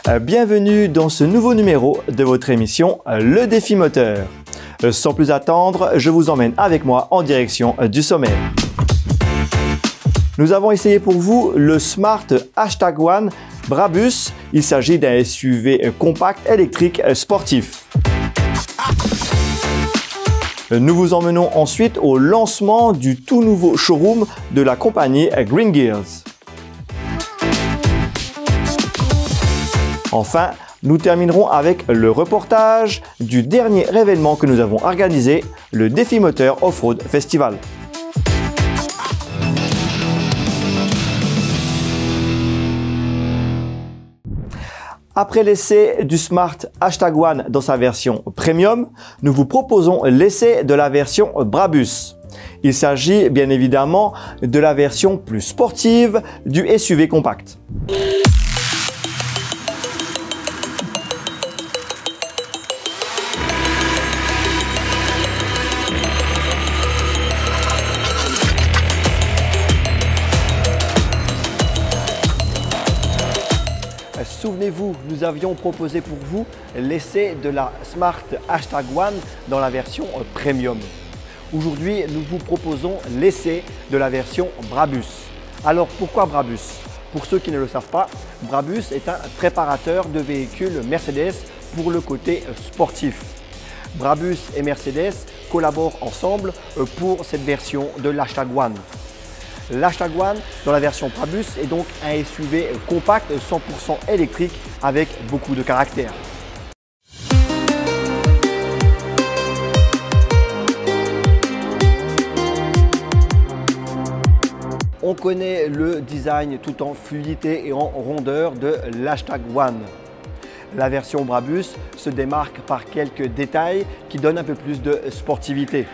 Bienvenue dans ce nouveau numéro de votre émission Le Défi Moteur. Sans plus attendre, je vous emmène avec moi en direction du sommaire. Nous avons essayé pour vous le Smart #1 Brabus. Il s'agit d'un SUV compact électrique sportif. Nous vous emmenons ensuite au lancement du tout nouveau showroom de la compagnie Green Gears. Enfin, nous terminerons avec le reportage du dernier événement que nous avons organisé, le Défi Moteur Off-Road Festival. Après l'essai du Smart #1 dans sa version Premium, nous vous proposons l'essai de la version Brabus. Il s'agit bien évidemment de la version plus sportive du SUV compact. Souvenez-vous, nous avions proposé pour vous l'essai de la Smart #1 dans la version Premium. Aujourd'hui, nous vous proposons l'essai de la version Brabus. Alors pourquoi Brabus? Pour ceux qui ne le savent pas, Brabus est un préparateur de véhicules Mercedes pour le côté sportif. Brabus et Mercedes collaborent ensemble pour cette version de l'H1. L'H1 dans la version Brabus est donc un SUV compact 100% électrique avec beaucoup de caractère. On connaît le design tout en fluidité et en rondeur de l'H1. La version Brabus se démarque par quelques détails qui donnent un peu plus de sportivité.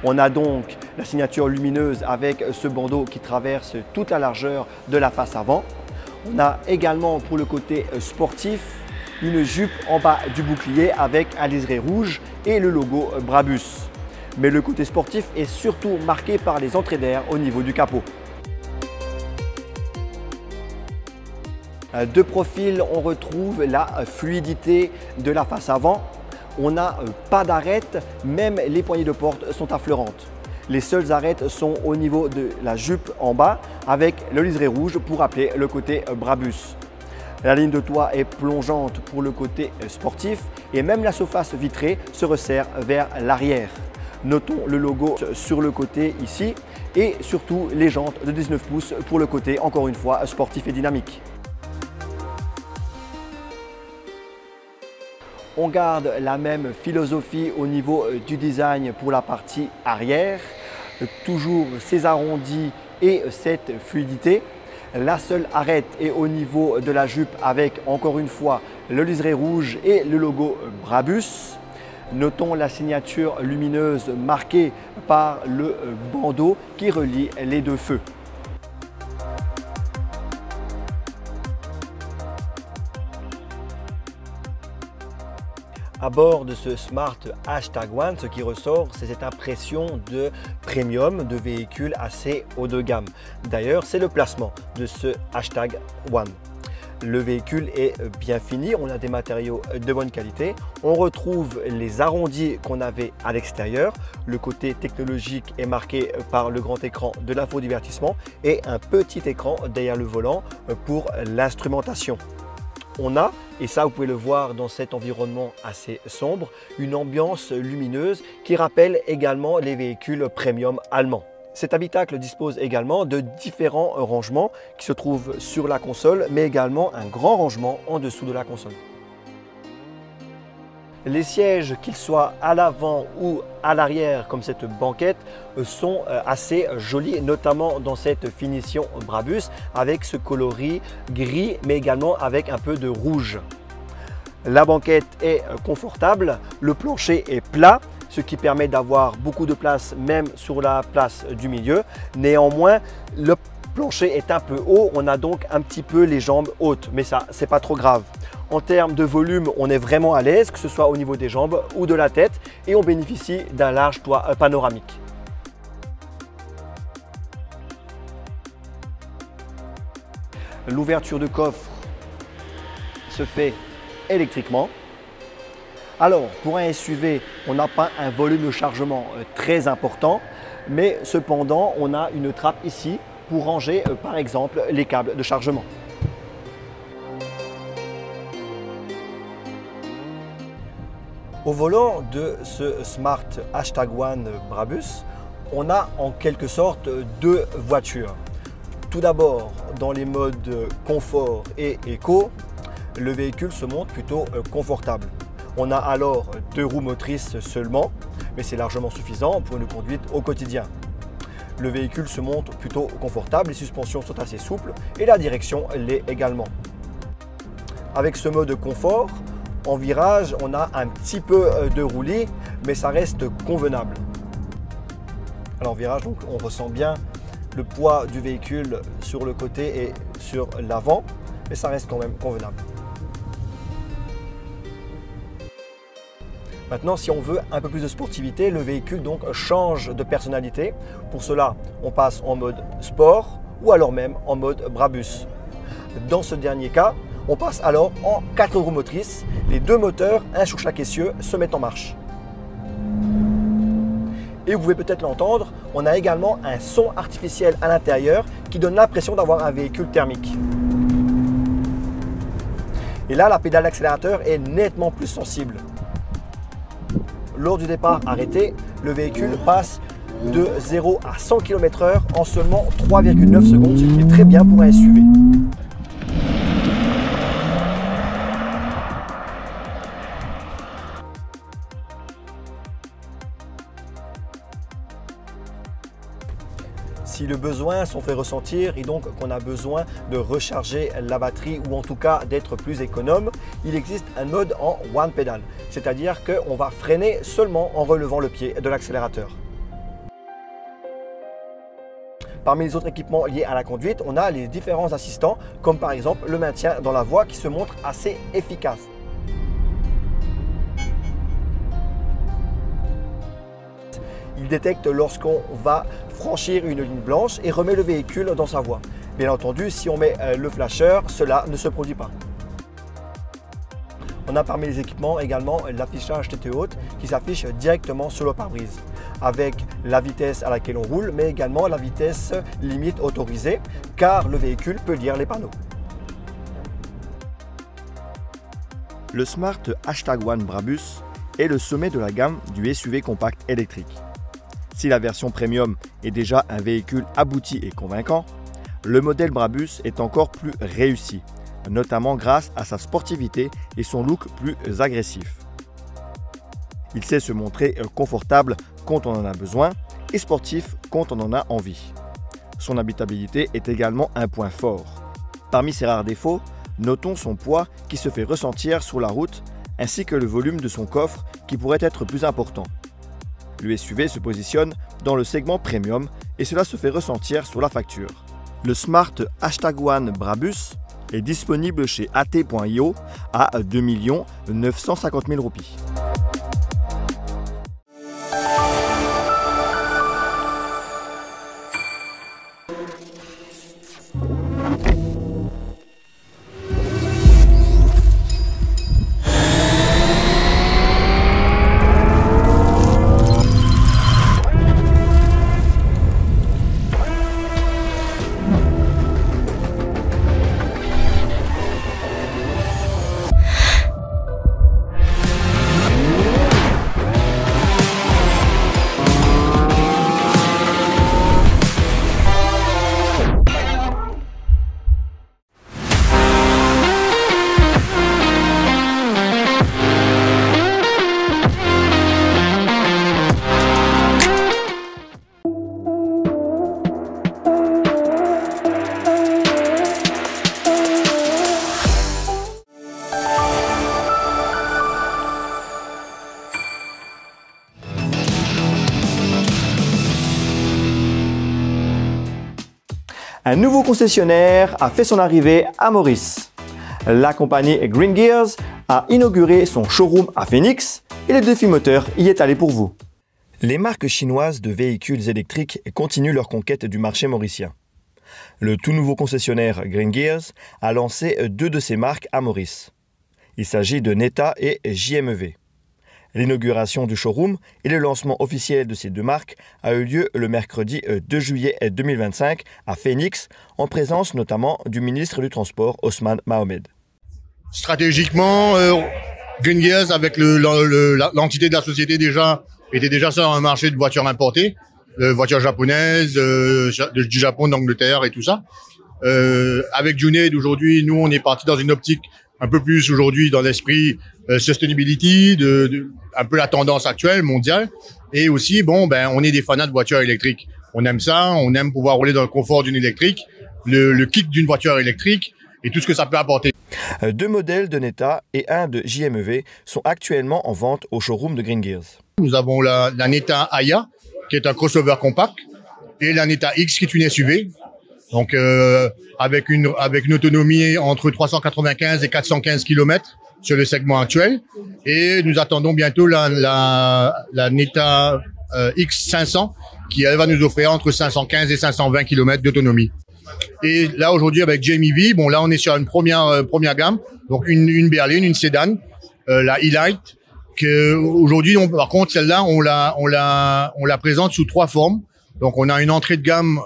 On a donc la signature lumineuse avec ce bandeau qui traverse toute la largeur de la face avant. On a également pour le côté sportif une jupe en bas du bouclier avec un liseré rouge et le logo Brabus. Mais le côté sportif est surtout marqué par les entrées d'air au niveau du capot. De profil, on retrouve la fluidité de la face avant. On n'a pas d'arête, même les poignées de porte sont affleurantes. Les seules arêtes sont au niveau de la jupe en bas avec le liseré rouge pour rappeler le côté Brabus. La ligne de toit est plongeante pour le côté sportif et même la surface vitrée se resserre vers l'arrière. Notons le logo sur le côté ici et surtout les jantes de 19 pouces pour le côté encore une fois sportif et dynamique. On garde la même philosophie au niveau du design pour la partie arrière, toujours ces arrondis et cette fluidité. La seule arête est au niveau de la jupe avec encore une fois le liseré rouge et le logo Brabus. Notons la signature lumineuse marquée par le bandeau qui relie les deux feux. À bord de ce Smart #1, ce qui ressort, c'est cette impression de premium, de véhicule assez haut de gamme. D'ailleurs, c'est le placement de ce #1. Le véhicule est bien fini, on a des matériaux de bonne qualité. On retrouve les arrondis qu'on avait à l'extérieur. Le côté technologique est marqué par le grand écran de l'infodivertissement et un petit écran derrière le volant pour l'instrumentation. On a, et ça vous pouvez le voir dans cet environnement assez sombre, une ambiance lumineuse qui rappelle également les véhicules premium allemands. Cet habitacle dispose également de différents rangements qui se trouvent sur la console, mais également un grand rangement en dessous de la console. Les sièges, qu'ils soient à l'avant ou à l'arrière, comme cette banquette, sont assez jolis, notamment dans cette finition Brabus, avec ce coloris gris, mais également avec un peu de rouge. La banquette est confortable, le plancher est plat, ce qui permet d'avoir beaucoup de place, même sur la place du milieu. Néanmoins, le plancher est un peu haut, on a donc un petit peu les jambes hautes, mais ça, c'est pas trop grave. En termes de volume, on est vraiment à l'aise, que ce soit au niveau des jambes ou de la tête, et on bénéficie d'un large toit panoramique. L'ouverture de coffre se fait électriquement. Alors, pour un SUV, on n'a pas un volume de chargement très important, mais cependant, on a une trappe ici pour ranger, par exemple, les câbles de chargement. Au volant de ce Smart #1 Brabus, on a en quelque sorte deux voitures. Tout d'abord, dans les modes confort et éco, le véhicule se montre plutôt confortable. On a alors 2 roues motrices seulement, mais c'est largement suffisant pour une conduite au quotidien. Le véhicule se montre plutôt confortable, les suspensions sont assez souples et la direction l'est également. Avec ce mode confort, en virage, on a un petit peu de roulis, mais ça reste convenable. Alors en virage, donc, on ressent bien le poids du véhicule sur le côté et sur l'avant, mais ça reste quand même convenable. Maintenant, si on veut un peu plus de sportivité, le véhicule donc change de personnalité. Pour cela, on passe en mode sport ou alors même en mode Brabus. Dans ce dernier cas, on passe alors en 4 roues motrices. Les 2 moteurs, un sur chaque essieu, se mettent en marche. Et vous pouvez peut-être l'entendre, on a également un son artificiel à l'intérieur qui donne l'impression d'avoir un véhicule thermique. Et là, la pédale d'accélérateur est nettement plus sensible. Lors du départ arrêté, le véhicule passe de 0 à 100 km/h en seulement 3,9 secondes, ce qui est très bien pour un SUV. Si le besoin s'en fait ressentir et donc qu'on a besoin de recharger la batterie ou en tout cas d'être plus économe, il existe un mode en one pedal, c'est-à-dire qu'on va freiner seulement en relevant le pied de l'accélérateur. Parmi les autres équipements liés à la conduite, on a les différents assistants, comme par exemple le maintien dans la voie qui se montre assez efficace. Il détecte lorsqu'on va franchir une ligne blanche et remet le véhicule dans sa voie. Bien entendu, si on met le flasheur, cela ne se produit pas. On a parmi les équipements également l'affichage tête haute qui s'affiche directement sur le pare-brise avec la vitesse à laquelle on roule, mais également la vitesse limite autorisée car le véhicule peut lire les panneaux. Le Smart #1 Brabus est le sommet de la gamme du SUV compact électrique. Si la version premium est déjà un véhicule abouti et convaincant, le modèle Brabus est encore plus réussi, notamment grâce à sa sportivité et son look plus agressif. Il sait se montrer confortable quand on en a besoin et sportif quand on en a envie. Son habitabilité est également un point fort. Parmi ses rares défauts, notons son poids qui se fait ressentir sur la route ainsi que le volume de son coffre qui pourrait être plus important. Le SUV se positionne dans le segment premium et cela se fait ressentir sur la facture. Le Smart #1 Brabus est disponible chez at.io à 2 950 000 roupies. Un nouveau concessionnaire a fait son arrivée à Maurice. La compagnie Green Gears a inauguré son showroom à Phoenix et le défi moteur y est allé pour vous. Les marques chinoises de véhicules électriques continuent leur conquête du marché mauricien. Le tout nouveau concessionnaire Green Gears a lancé 2 de ses marques à Maurice. Il s'agit de Neta et JMEV. L'inauguration du showroom et le lancement officiel de ces deux marques a eu lieu le mercredi 2 juillet 2025 à Phoenix, en présence notamment du ministre du Transport Ousmane Mohamed. Stratégiquement, Green Gears, avec l'entité de la société était déjà sur un marché de voitures importées, voitures japonaises, du Japon, d'Angleterre et tout ça. Avec Junaid, aujourd'hui, nous, on est parti dans une optique un peu plus aujourd'hui dans l'esprit sustainability, un peu la tendance actuelle mondiale. Et aussi, on est des fanats de voitures électriques. On aime ça, on aime pouvoir rouler dans le confort d'une électrique, le kick d'une voiture électrique et tout ce que ça peut apporter. Deux modèles de Neta et un de JMEV sont actuellement en vente au showroom de Green Gears. Nous avons la Neta Aya, qui est un crossover compact, et la Neta X, qui est une SUV. Donc, avec une autonomie entre 395 et 415 km sur le segment actuel. Et nous attendons bientôt la Neta X500, qui elle va nous offrir entre 515 et 520 km d'autonomie. Et là, aujourd'hui, avec JMEV, là, on est sur une première gamme. Donc, une berline, une sédan, la E-Light, que aujourd'hui, par contre, celle-là, on la présente sous 3 formes. Donc, on a une entrée de gamme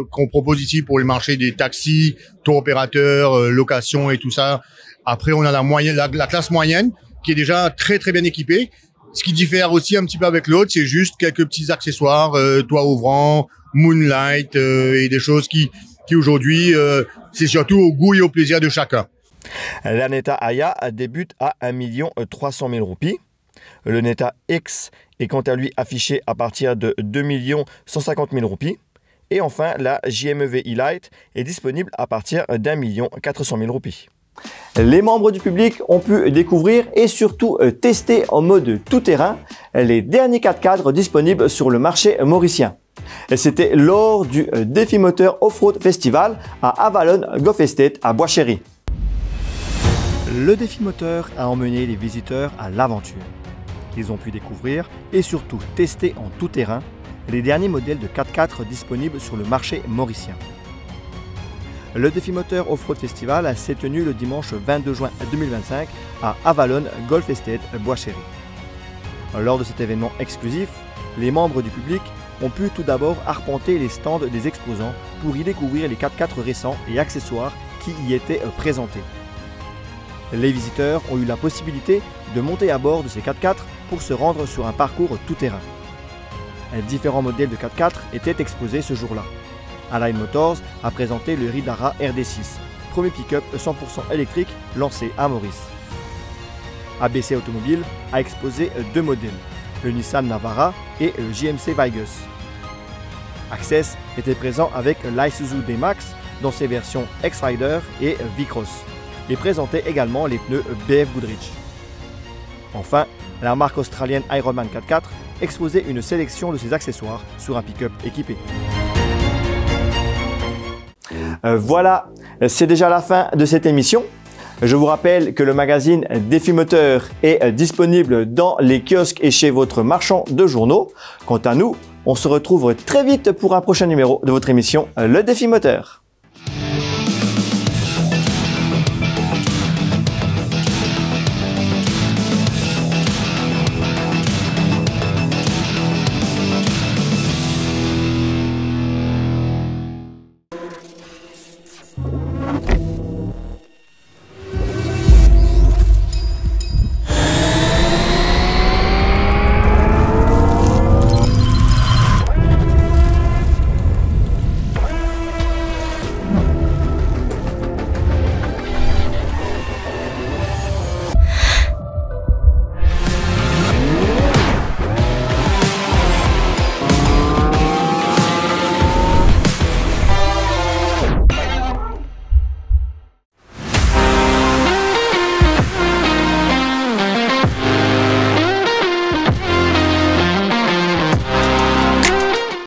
qu'on propose ici pour le marché des taxis, tour opérateurs, location et tout ça. Après, on a la classe moyenne qui est déjà très très bien équipée. Ce qui diffère aussi un petit peu avec l'autre, c'est juste quelques petits accessoires, toit ouvrant, moonlight et des choses qui aujourd'hui, c'est surtout au goût et au plaisir de chacun. La Neta Aya débute à 1 300 000 roupies. Le Neta X est quant à lui affiché à partir de 2 150 000 roupies. Et enfin, la JMEV E-Light est disponible à partir d'1 400 000 roupies. Les membres du public ont pu découvrir et surtout tester en mode tout-terrain les derniers 4x4 disponibles sur le marché mauricien. C'était lors du Défi Moteur Off-Road Festival à Avalon Golf Estate à Bois-Chéry. Le Défi Moteur a emmené les visiteurs à l'aventure. Ils ont pu découvrir et surtout tester en tout terrain les derniers modèles de 4x4 disponibles sur le marché mauricien. Le Défi Moteur Off-Road Festival s'est tenu le dimanche 22 juin 2025 à Avalon Golf Estate Bois-Chéry. Lors de cet événement exclusif, les membres du public ont pu tout d'abord arpenter les stands des exposants pour y découvrir les 4x4 récents et accessoires qui y étaient présentés. Les visiteurs ont eu la possibilité de monter à bord de ces 4x4 pour se rendre sur un parcours tout-terrain. Différents modèles de 4x4 étaient exposés ce jour-là. Align Motors a présenté le Ridara RD6, premier pick-up 100% électrique lancé à Maurice. ABC Automobile a exposé deux modèles, le Nissan Navara et le JMC Vigus. Access était présent avec l'Isuzu D-Max dans ses versions X-Rider et V-Cross et présentait également les pneus BF Goodrich. Enfin, la marque australienne Ironman 4x4 exposait une sélection de ses accessoires sur un pick-up équipé. Voilà, c'est déjà la fin de cette émission. Je vous rappelle que le magazine Défi Moteur est disponible dans les kiosques et chez votre marchand de journaux. Quant à nous, on se retrouve très vite pour un prochain numéro de votre émission Le Défi Moteur.